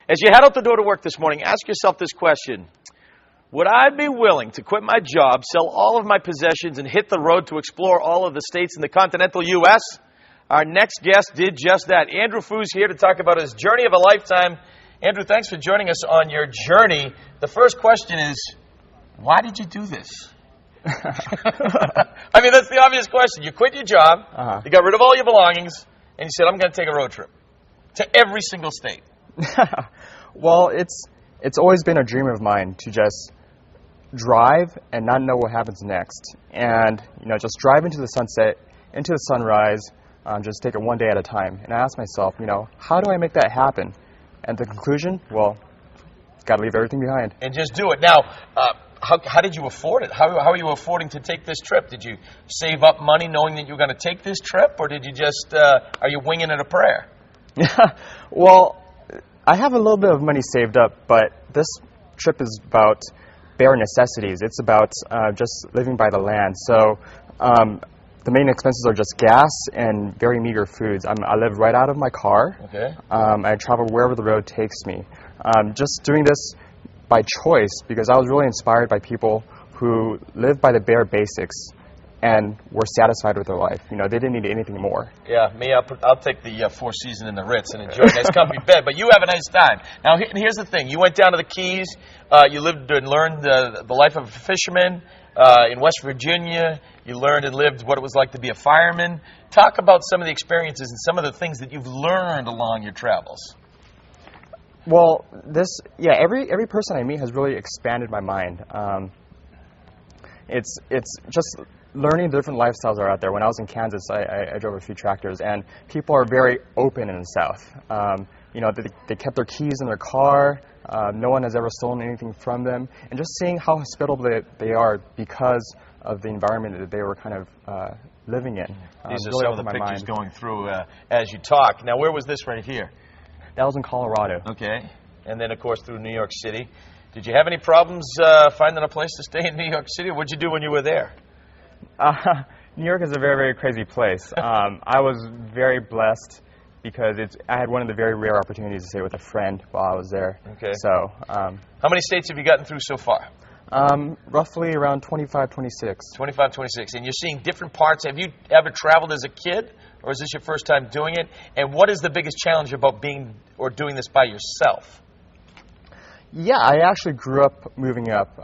As you head out the door to work this morning, ask yourself this question. Would I be willing to quit my job, sell all of my possessions, and hit the road to explore all of the states in the continental U.S.? Our next guest did just that. Andrew Fu's here to talk about his journey of a lifetime. Andrew, thanks for joining us on your journey. The first question is, why did you do this? I mean, that's the obvious question. You quit your job, you got rid of all your belongings, and you said, I'm going to take a road trip to every single state. Well, it's always been a dream of mine to just drive and not know what happens next. And, just drive into the sunset, into the sunrise, just take it one day at a time. And I asked myself, how do I make that happen? And the conclusion, well, got to leave everything behind. And just do it. Now, how did you afford it? How are you affording to take this trip? Did you save up money knowing that you were going to take this trip? Or did you just, are you winging it a prayer? Well, I have a little bit of money saved up, but this trip is about bare necessities. It's about just living by the land. So the main expenses are just gas and very meager foods. I live right out of my car. Okay. I travel wherever the road takes me. Just doing this by choice because I was really inspired by people who live by the bare basics and were satisfied with their life. They didn't need anything more. Yeah, me, I'll take the Four Seasons in the Ritz and enjoy a nice comfy bed, but you have a nice time. Now, here's the thing. You went down to the Keys. You lived and learned the life of a fisherman in West Virginia. You learned and lived what it was like to be a fireman. Talk about some of the experiences and some of the things that you've learned along your travels. Well, every person I meet has really expanded my mind. It's just learning the different lifestyles are out there. When I was in Kansas, I drove a few tractors, and people are very open in the South. They kept their keys in their car. No one has ever stolen anything from them. And just seeing how hospitable they are because of the environment that they were kind of living in. These are really some of the pictures going through as you talk. Now, where was this right here? That was in Colorado. Okay. And then, of course, through New York City. Did you have any problems finding a place to stay in New York City? What did you do when you were there? New York is a very, very crazy place. I was very blessed because I had one of the very rare opportunities to stay with a friend while I was there. Okay. So, how many states have you gotten through so far? Roughly around 25, 26. 25, 26. And you're seeing different parts. Have you ever traveled as a kid, or is this your first time doing it? And what is the biggest challenge about being or doing this by yourself? Yeah, I actually grew up moving up,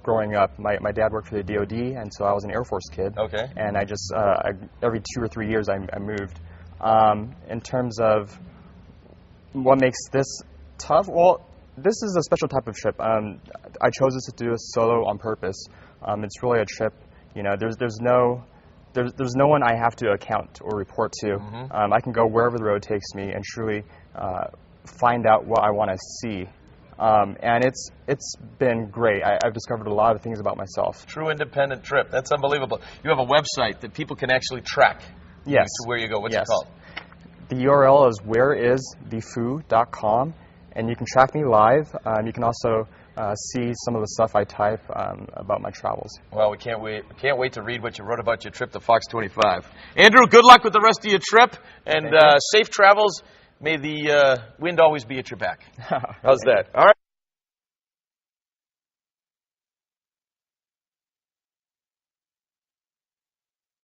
growing up. My dad worked for the DOD, and so I was an Air Force kid. Okay. And I just, every 2 or 3 years I moved. In terms of what makes this tough, well, this is a special type of trip. I chose this to do this solo on purpose. It's really a trip, there's no one I have to account or report to. I can go wherever the road takes me and truly find out what I want to see. And it's been great. I've discovered a lot of things about myself. True independent trip. That's unbelievable. You have a website that people can actually track. Yes. To where you go. What's it called? The URL is whereisthefu.com, and you can track me live. You can also see some of the stuff I type about my travels. Well, we can't wait to read what you wrote about your trip to Fox25. Andrew, good luck with the rest of your trip, and safe travels. May the wind always be at your back. How's that? All right.